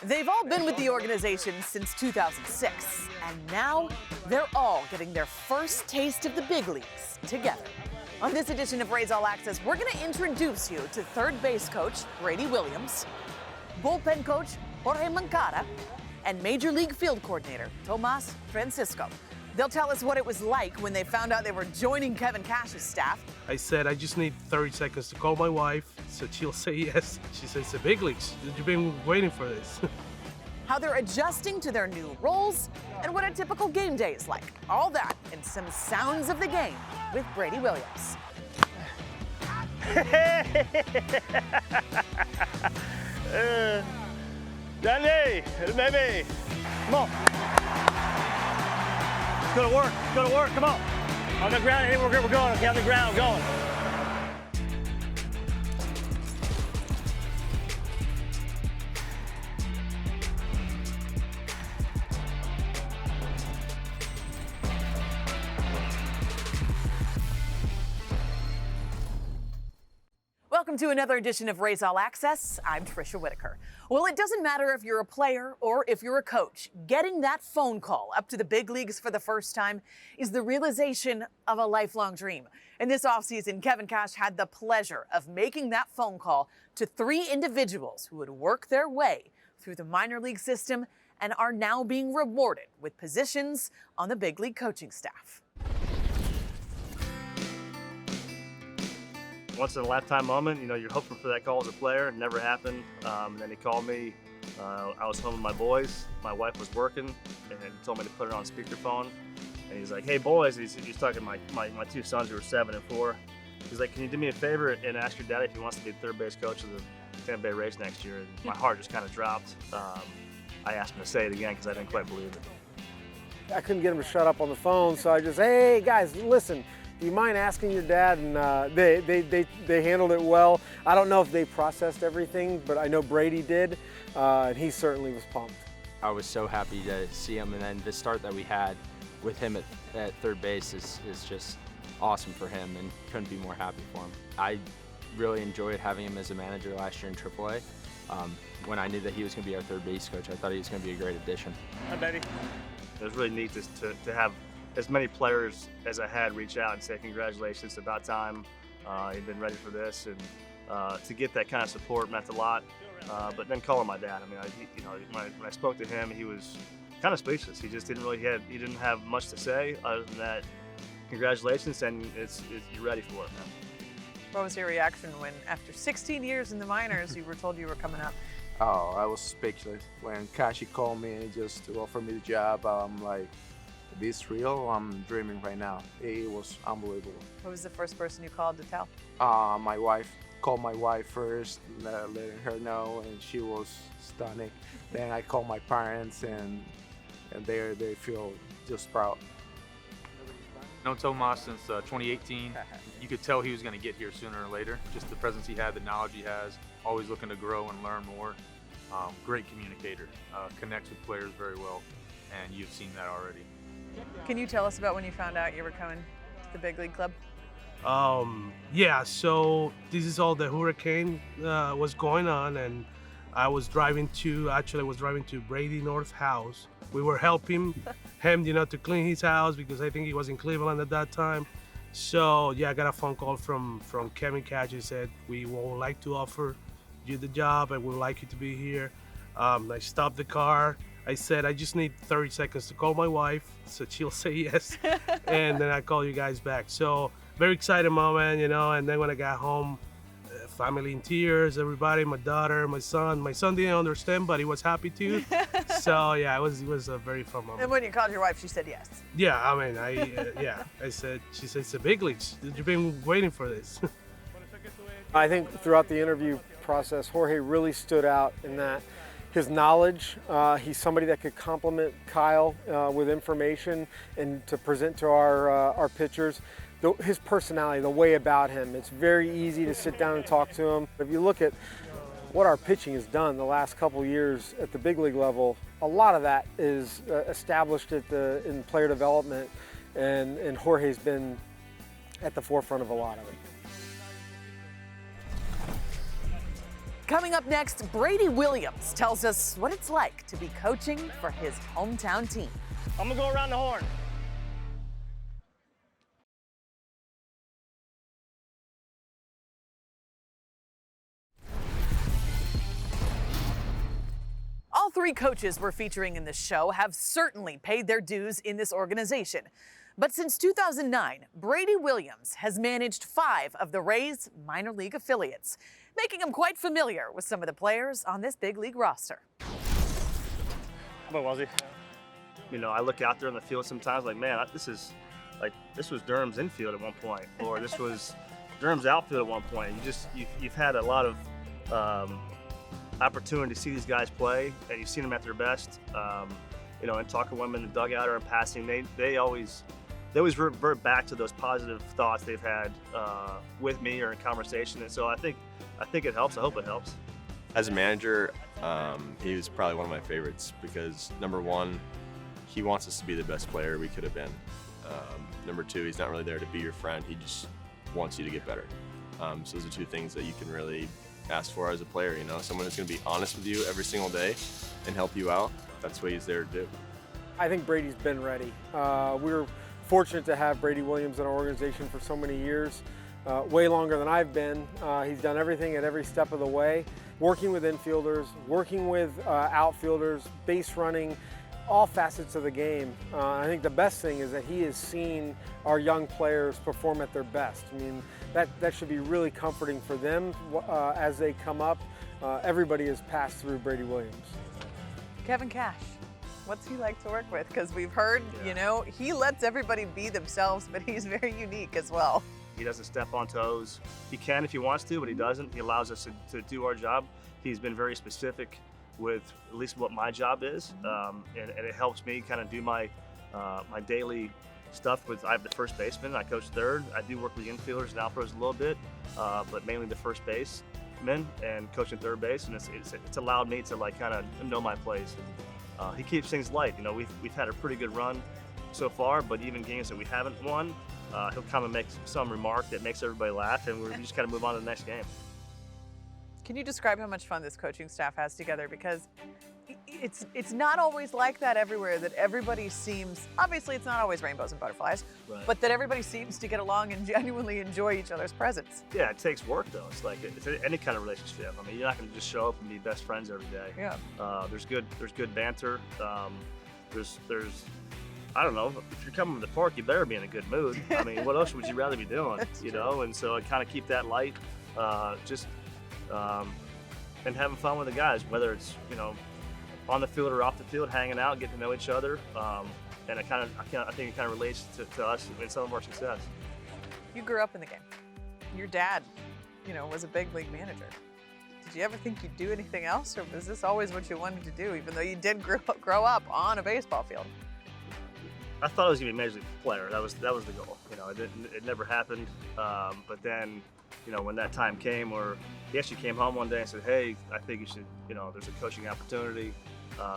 They've all been with the organization since 2006, and now they're all getting their first taste of the big leagues together. On this edition of Rays All Access, we're going to introduce you to third base coach Brady Williams, bullpen coach Jorge Moncada, and Major League Field Coordinator Tomas Francisco. They'll tell us what it was like when they found out they were joining Kevin Cash's staff. I said, I just need 30 seconds to call my wife, so she'll say yes. She says, the big leagues, you've been waiting for this. How they're adjusting to their new roles, and what a typical game day is like. All that and some sounds of the game with Brady Williams. Danny, baby, come on. Let's go to work, come on. On the ground, hey, we're going, okay, on the ground, going. Welcome to another edition of Rays All Access. I'm Tricia Whitaker. Well, it doesn't matter if you're a player or if you're a coach. Getting that phone call up to the big leagues for the first time is the realization of a lifelong dream. In this offseason, Kevin Cash had the pleasure of making that phone call to 3 individuals who would work their way through the minor league system and are now being rewarded with positions on the big league coaching staff. Once in a lifetime moment, you know, you're hoping for that call as a player. It never happened. And then he called me. I was home with my boys. My wife was working, and he told me to put it on speakerphone. And he's like, "Hey boys," he's talking to my 2 sons who are 7 and 4. He's like, "Can you do me a favor and ask your daddy if he wants to be the third base coach of the Tampa Bay Rays next year?" And my heart just kind of dropped. I asked him to say it again because I didn't quite believe it. I couldn't get him to shut up on the phone, so I just, hey guys, listen. Do you mind asking your dad? And they handled it well. I don't know if they processed everything, but I know Brady did, and he certainly was pumped. I was so happy to see him, and then the start that we had with him at third base is just awesome for him, and couldn't be more happy for him. I really enjoyed having him as a manager last year in AAA. When I knew that he was going to be our third base coach, I thought he was going to be a great addition. Hi, Betty. It was really neat to have as many players as I had reach out and say congratulations, it's about time, you've been ready for this, and to get that kind of support meant a lot. But then calling my dad, I mean, when I spoke to him, he was kind of speechless. He just he didn't have much to say other than that, congratulations, and you're ready for it, man. What was your reaction when, after 16 years in the minors, you were told you were coming up? Oh, I was speechless. When Kashi called me just to offer me the job, I'm like, this real? I'm dreaming right now. It was unbelievable. Who was the first person you called to tell? My wife. Called my wife first, letting her know, and she was stunning. Then I called my parents, and they feel just proud. Known Tomas since 2018. You could tell he was going to get here sooner or later. Just the presence he had, the knowledge he has, always looking to grow and learn more. Great communicator, connects with players very well, and you've seen that already. Can you tell us about when you found out you were coming to the big league club? Yeah, so this is all the hurricane was going on, and I was driving to Brady North's house. We were helping him, to clean his house because I think he was in Cleveland at that time. So yeah, I got a phone call from Kevin Cash. He said, we would like to offer you the job and we would like you to be here. I stopped the car. I said, I just need 30 seconds to call my wife, so she'll say yes, and then I call you guys back. So very excited moment, and then when I got home, family in tears, everybody, my daughter, my son. My son didn't understand, but he was happy too. So yeah, it was a very fun moment. And when you called your wife, she said yes. Yeah, I mean, I said, she said, it's the big leagues. You've been waiting for this. I think throughout the interview process, Jorge really stood out in that his knowledge, he's somebody that could complement Kyle with information and to present to our pitchers. His personality, the way about him, it's very easy to sit down and talk to him. If you look at what our pitching has done the last couple of years at the big league level, a lot of that is established in player development, and Jorge's been at the forefront of a lot of it. Coming up next, Brady Williams tells us what it's like to be coaching for his hometown team. I'm gonna go around the horn. All three coaches we're featuring in this show have certainly paid their dues in this organization. But since 2009, Brady Williams has managed 5 of the Rays' minor league affiliates, making him quite familiar with some of the players on this big league roster. How about Wazzy? You know, I look out there in the field sometimes like, man, this was Durham's infield at one point, or this was Durham's outfield at one point. You've had a lot of opportunity to see these guys play, and you've seen them at their best. You know, and talking to them in the dugout or in passing, they always revert back to those positive thoughts they've had with me or in conversation. And so I think it helps. I hope it helps. As a manager, he was probably one of my favorites because number one, he wants us to be the best player we could have been. Number two, he's not really there to be your friend. He just wants you to get better. So those are 2 things that you can really ask for as a player. You know, someone who's going to be honest with you every single day and help you out. That's what he's there to do. I think Brady's been ready. We're fortunate to have Brady Williams in our organization for so many years, way longer than I've been. He's done everything at every step of the way, working with infielders, working with outfielders, base running, all facets of the game. I think the best thing is that he has seen our young players perform at their best. I mean, that should be really comforting for them as they come up. Everybody has passed through Brady Williams. Kevin Cash, what's he like to work with? Because we've heard, you know, he lets everybody be themselves, but he's very unique as well. He doesn't step on toes. He can if he wants to, but he doesn't. He allows us to do our job. He's been very specific with at least what my job is, and it helps me kind of do my daily stuff. I have the first baseman, I coach third. I do work with the infielders and outfielders a little bit, but mainly the first baseman and coaching third base, and it's allowed me to like kind of know my place. He keeps things light. You know, we've had a pretty good run so far, but even games that we haven't won, he'll kind of make some remark that makes everybody laugh, and we just kind of move on to the next game. Can you describe how much fun this coaching staff has together? Because it's not always like that everywhere, that everybody seems, obviously it's not always rainbows and butterflies, Right. but that everybody seems to get along and genuinely enjoy each other's presence. Yeah, it takes work though. It's like it's any kind of relationship. I mean, you're not going to just show up and be best friends every day. Yeah. There's good banter. There's I don't know, if you're coming to the park, you better be in a good mood. I mean, what else would you rather be doing? You know, and so I kind of keep that light, and having fun with the guys, whether it's, you know, on the field or off the field, hanging out, getting to know each other, and I think it kind of relates to us in some of our success. You grew up in the game. Your dad, you know, was a big league manager. Did you ever think you'd do anything else, or was this always what you wanted to do, even though you did grow up on a baseball field? I thought I was gonna be a major league player. That was the goal. You know, it never happened. But then, you know, when that time came, where he actually came home one day and said, "Hey, I think you should. You know, there's a coaching opportunity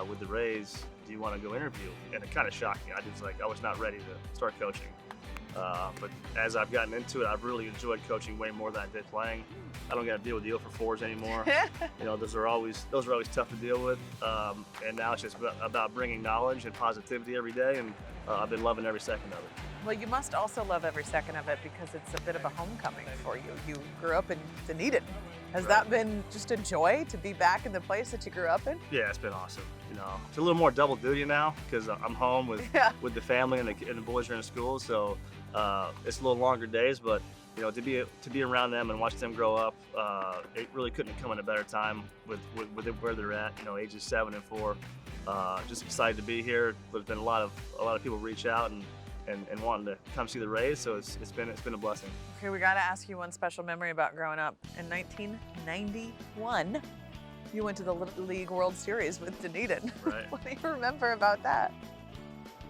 with the Rays. Do you want to go interview?" And it kind of shocked me. I was not ready to start coaching. But as I've gotten into it, I've really enjoyed coaching way more than I did playing. I don't got to deal with the 0 for 4s anymore. You know, those are always tough to deal with. And now it's just about bringing knowledge and positivity every day, and I've been loving every second of it. Well, you must also love every second of it because it's a bit of a homecoming for you. You grew up in Dunedin. Has that been just a joy to be back in the place that you grew up in? Yeah, it's been awesome. You know, it's a little more double duty now because I'm home with the family and the boys are in school, so it's a little longer days. But you know, to be around them and watch them grow up, it really couldn't have come at a better time with where they're at. You know, ages 7 and 4. Just excited to be here. There's been a lot of people reach out and wanting to come see the Rays, so it's been a blessing. Okay, we got to ask you one special memory about growing up. In 1991, you went to the Little League World Series with Dunedin. Right. What do you remember about that?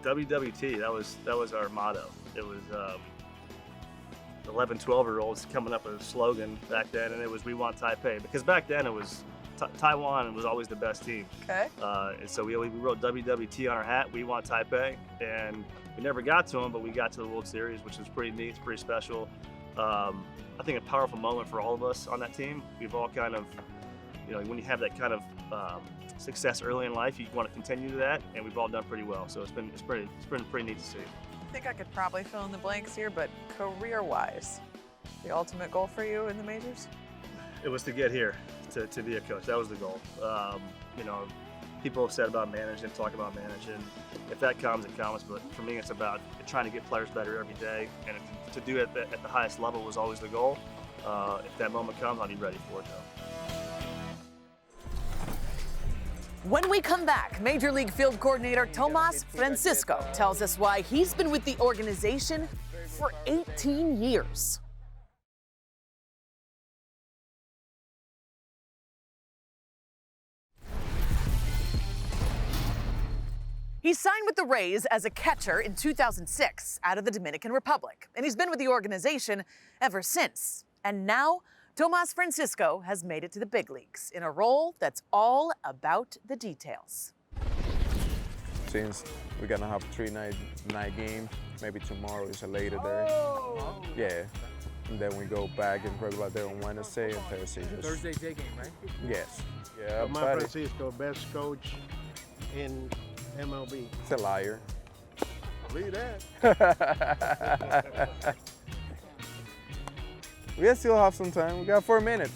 WWT, that was our motto. It was 11, 12-year-olds coming up with a slogan back then, and it was "We want Taipei," because back then it was Taiwan was always the best team. Okay. And so we wrote WWT on our hat, "We want Taipei," and we never got to them, but we got to the World Series, which was pretty neat, pretty special. I think a powerful moment for all of us on that team. We've all kind of when you have that kind of success early in life, you want to continue that, and we've all done pretty well. So it's been pretty neat to see. I think I could probably fill in the blanks here, but career-wise, the ultimate goal for you in the majors? It was to get here, to be a coach. That was the goal. People have said about managing, talk about managing. If that comes, it comes. But for me, it's about trying to get players better every day, and to do it at the highest level was always the goal. If that moment comes, I'll be ready for it, though. When we come back, Major League Field Coordinator Tomas Francisco tells us why he's been with the organization for 18 years. He signed with the Rays as a catcher in 2006 out of the Dominican Republic, and he's been with the organization ever since. And now, Tomas Francisco has made it to the big leagues in a role that's all about the details. Since we're gonna have 3-night game, maybe tomorrow is a later day. Yeah, and then we go back and regular day on Wednesday and Thursday. Thursday day game, right? Yes. Yeah, Tomas Francisco, best coach in MLB. It's a liar. Believe that. We still have some time. We got 4 minutes.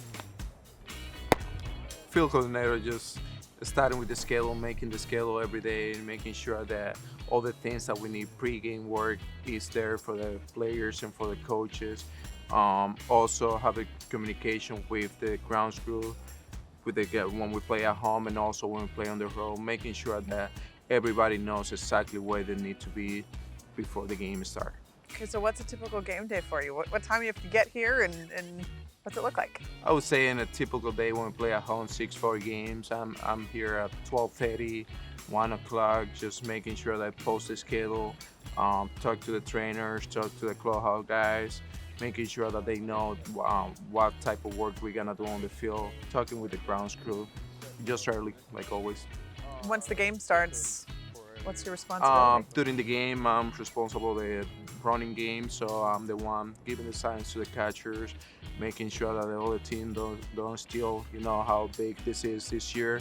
Field coordinator just starting with the schedule, making the schedule every day, and making sure that all the things that we need pre-game work is there for the players and for the coaches. Also have a communication with the grounds crew, when we play at home and also when we play on the road, making sure that everybody knows exactly where they need to be before the game starts. Okay, so what's a typical game day for you? What time do you have to get here and what's it look like? I would say in a typical day when we play at home 6-4 games, I'm here at 12:30, 1 o'clock, just making sure that I post the schedule, talk to the trainers, talk to the clubhouse guys, making sure that they know what type of work we're gonna do on the field, talking with the grounds crew, just early, like always. Once the game starts, what's your responsibility? During the game, I'm responsible for the running game, so I'm the one giving the signs to the catchers, making sure that the other team don't steal. You know how big this is this year.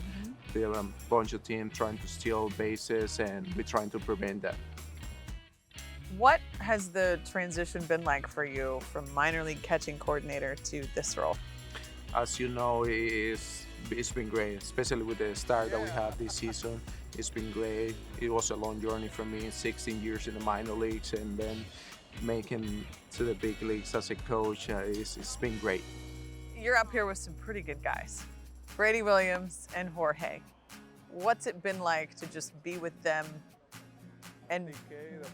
There are a bunch of teams trying to steal bases, and we're trying to prevent that. What has the transition been like for you from minor league catching coordinator to this role? As you know, it's been great, especially with the start that we had this season. It's been great. It was a long journey for me, 16 years in the minor leagues, and then making to the big leagues as a coach. It's been great. You're up here with some pretty good guys, Brady Williams and Jorge. What's it been like to just be with them? And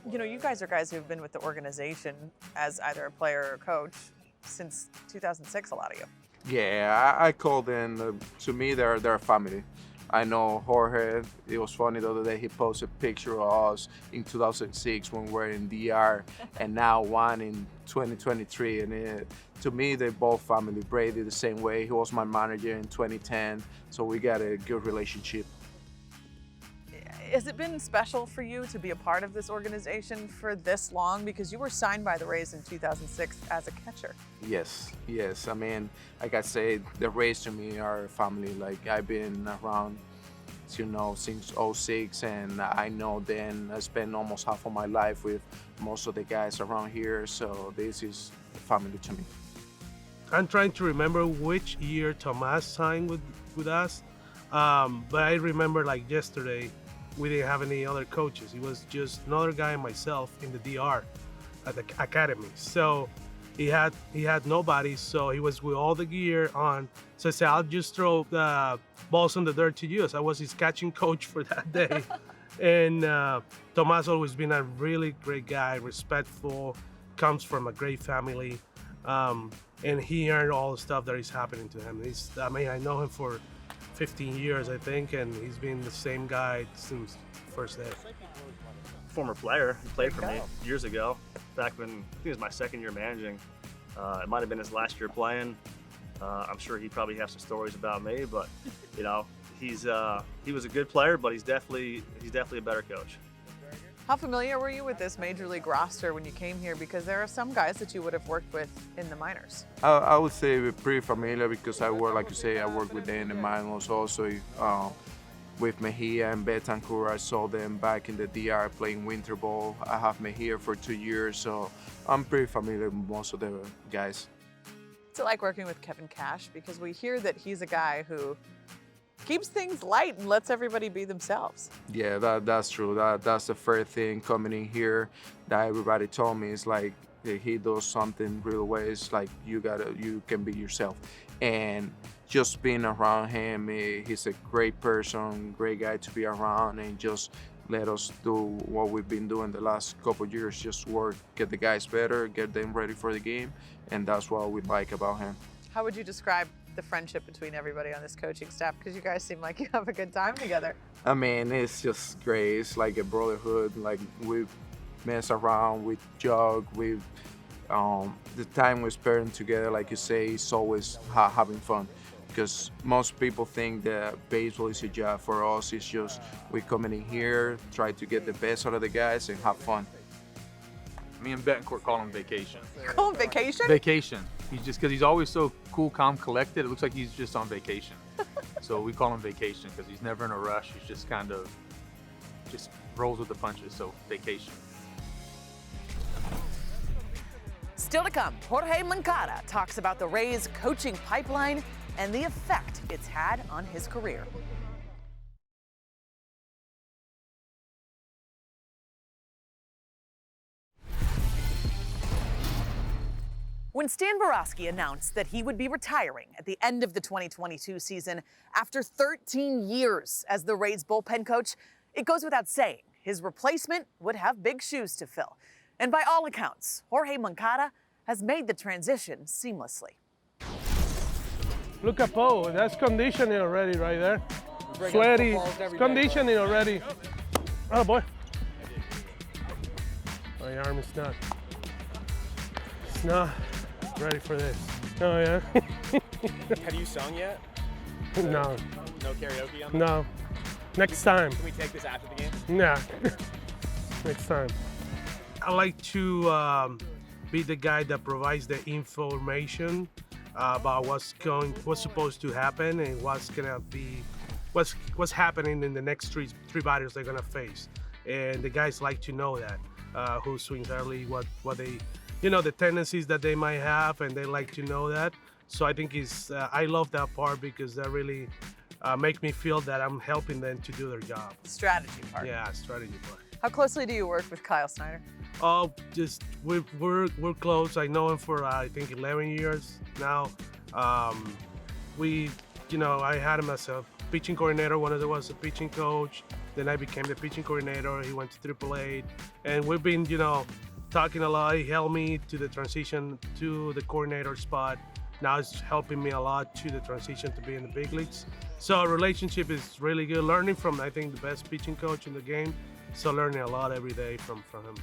you guys are guys who've been with the organization as either a player or a coach since 2006, a lot of you. Yeah, I call them, to me, they're family. I know Jorge, it was funny the other day, he posted a picture of us in 2006 when we were in DR, and now one in 2023. And to me, they're both family. Brady the same way, he was my manager in 2010, so we got a good relationship. Has it been special for you to be a part of this organization for this long? Because you were signed by the Rays in 2006 as a catcher. Yes. I mean, like I said, the Rays to me are family. Like I've been around, since 06, and I know then I spent almost half of my life with most of the guys around here. So this is family to me. I'm trying to remember which year Tomas signed with us, but I remember like yesterday, we didn't have any other coaches. It was just another guy and myself in the DR at the academy. So he had nobody, so he was with all the gear on. So I said, I'll just throw the balls on the dirt to you. So I was his catching coach for that day. And Tomas always been a really great guy, respectful, comes from a great family. And he earned all the stuff that is happening to him. I know him for 15 years, I think, and he's been the same guy since first day. Former player, he played for me years ago, back when I think it was my second year managing. It might have been his last year playing. I'm sure he probably has some stories about me, but he was a good player, but he's definitely a better coach. How familiar were you with this Major League roster when you came here? Because there are some guys that you would have worked with in the minors. I would say we're pretty familiar because I work, like you say, I work with them in the minors also. With Mejia and Betancourt, I saw them back in the DR playing winter ball. I have Mejia for 2 years, so I'm pretty familiar with most of the guys. What's it like working with Kevin Cash? Because we hear that he's a guy who keeps things light and lets everybody be themselves. Yeah, that's true. That's the first thing coming in here that everybody told me. It's like if he does something real way, it's like you can be yourself. And just being around him, he's a great person, great guy to be around, and just let us do what we've been doing the last couple of years, just work, get the guys better, get them ready for the game, and that's what we like about him. How would you describe the friendship between everybody on this coaching staff? Because you guys seem like you have a good time together. I mean, it's just great. It's like a brotherhood. Like we mess around, we jog, the time we spend together, like you say, is always having fun. Because most people think that baseball is a job. For us, it's just we coming in here, try to get the best out of the guys and have fun. Me and Betancourt call him vacation. Cool vacation? Vacation. He's just because he's always so cool, calm, collected. It looks like he's just on vacation. So we call him vacation because he's never in a rush. He's just kind of just rolls with the punches. So vacation. Still to come, Jorge Moncada talks about the Rays' coaching pipeline and the effect it's had on his career. When Stan Boroski announced that he would be retiring at the end of the 2022 season after 13 years as the Rays bullpen coach, it goes without saying his replacement would have big shoes to fill. And by all accounts, Jorge Moncada has made the transition seamlessly. Look at Poe, that's conditioning already right there. Sweaty, conditioning already. Oh boy. My arm is not ready for this. Oh yeah. Have you sung yet? No. No karaoke on this? No. Next time. Can we take this after the game? Nah. Next time. I like to be the guy that provides the information about what's supposed to happen and what's happening in the next three batters they're gonna face. And the guys like to know that who swings early, what they, the tendencies that they might have, and they like to know that. So I think I love that part because that really make me feel that I'm helping them to do their job. Strategy part. Yeah, strategy part. How closely do you work with Kyle Snyder? Oh, just we're close. I know him for I think 11 years now. I had him as a pitching coordinator when I was a pitching coach. Then I became the pitching coordinator. He went to AAA, and we've been talking a lot. He helped me to the transition to the coordinator spot. Now it's helping me a lot to the transition to be in the big leagues. So our relationship is really good. Learning from, I think, the best pitching coach in the game. So learning a lot every day from him.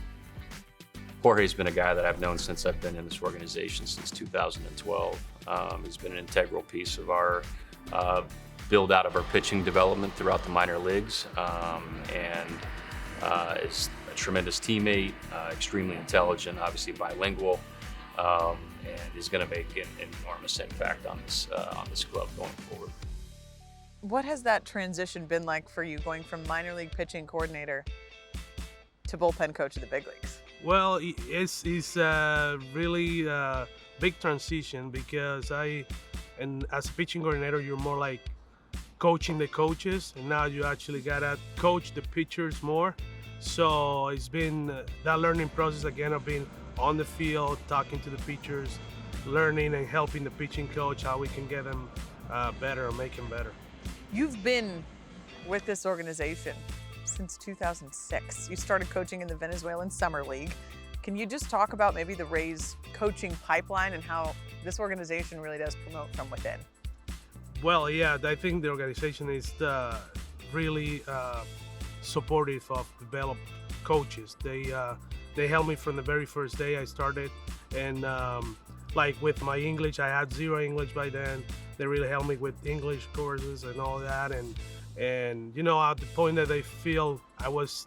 Jorge's been a guy that I've known since I've been in this organization since 2012. He's been an integral piece of our build out of our pitching development throughout the minor leagues, and is a tremendous teammate, extremely intelligent, obviously bilingual, and is going to make an enormous impact on this club going forward. What has that transition been like for you, going from minor league pitching coordinator to bullpen coach of the big leagues? Well, it's a really big transition because as a pitching coordinator, you're more like coaching the coaches, and now you actually gotta coach the pitchers more. So it's been that learning process again of being on the field, talking to the pitchers, learning and helping the pitching coach how we can get them better and make them better. You've been with this organization since 2006. You started coaching in the Venezuelan Summer League. Can you just talk about maybe the Rays coaching pipeline and how this organization really does promote from within? Well, yeah, I think the organization is really supportive of developed coaches. They helped me from the very first day I started, and like with my English, I had zero English by then. They really helped me with English courses and all that, and at the point that they feel I was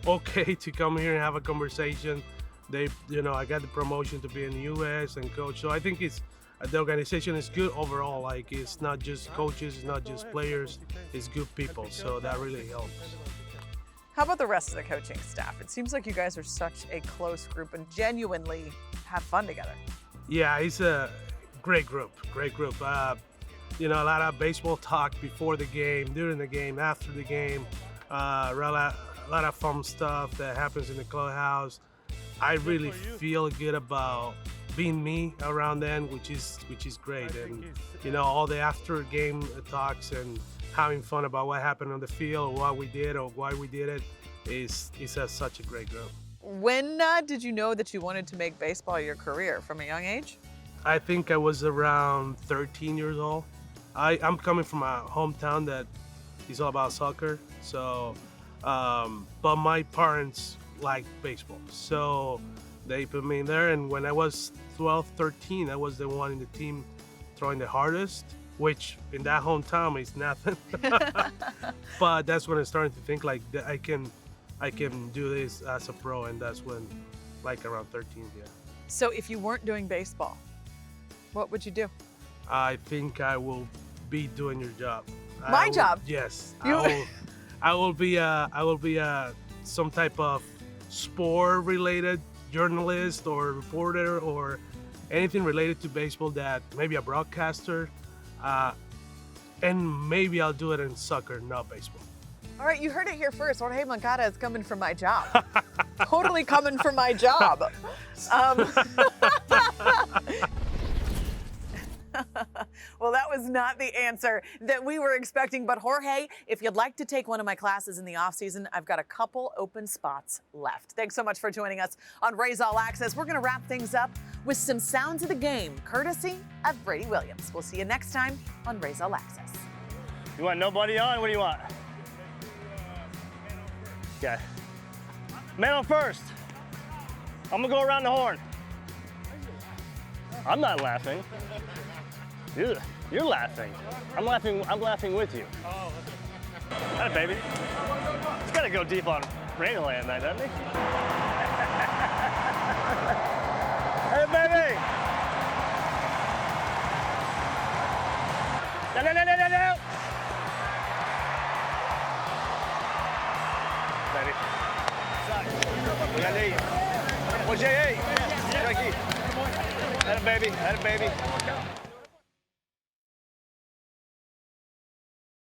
okay to come here and have a conversation. They, I got the promotion to be in the U.S. and coach. So I think the organization is good overall. Like, it's not just coaches, it's not just players, it's good people. So that really helps. How about the rest of the coaching staff? It seems like you guys are such a close group and genuinely have fun together. Yeah, it's a great group, a lot of baseball talk before the game, during the game, after the game, a lot of fun stuff that happens in the clubhouse. I really feel good about being me around them, which is great. And all the after game talks and having fun about what happened on the field, or what we did, or why we did it, is such a great group. When did you know that you wanted to make baseball your career? From a young age? I think I was around 13 years old. I'm coming from a hometown that is all about soccer. So, but my parents liked baseball, so they put me in there. And when I was 12, 13, I was the one in the team throwing the hardest, which in that hometown is nothing. But that's when I started to think like that I can do this as a pro, and that's when, like around 13, yeah. So if you weren't doing baseball, what would you do? I think I will be doing your job. My job? Yes. I will be some type of sport-related journalist or reporter or anything related to baseball, that maybe a broadcaster, and maybe I'll do it in soccer, not baseball. All right, you heard it here first. Jorge Moncada is coming for my job. Totally coming for my job. Well, that was not the answer that we were expecting. But Jorge, if you'd like to take one of my classes in the off season, I've got a couple open spots left. Thanks so much for joining us on Rays All Access. We're going to wrap things up with some sounds of the game, courtesy of Brady Williams. We'll see you next time on Rays All Access. You want nobody on? What do you want? Okay. Man on first. I'm gonna go around the horn. I'm not laughing. You're laughing. I'm laughing with you. That baby. He's gotta go deep on Rainland night, doesn't he? Hey, baby! No. Baby. We got lead. What's your eight? Frankie. Had a baby.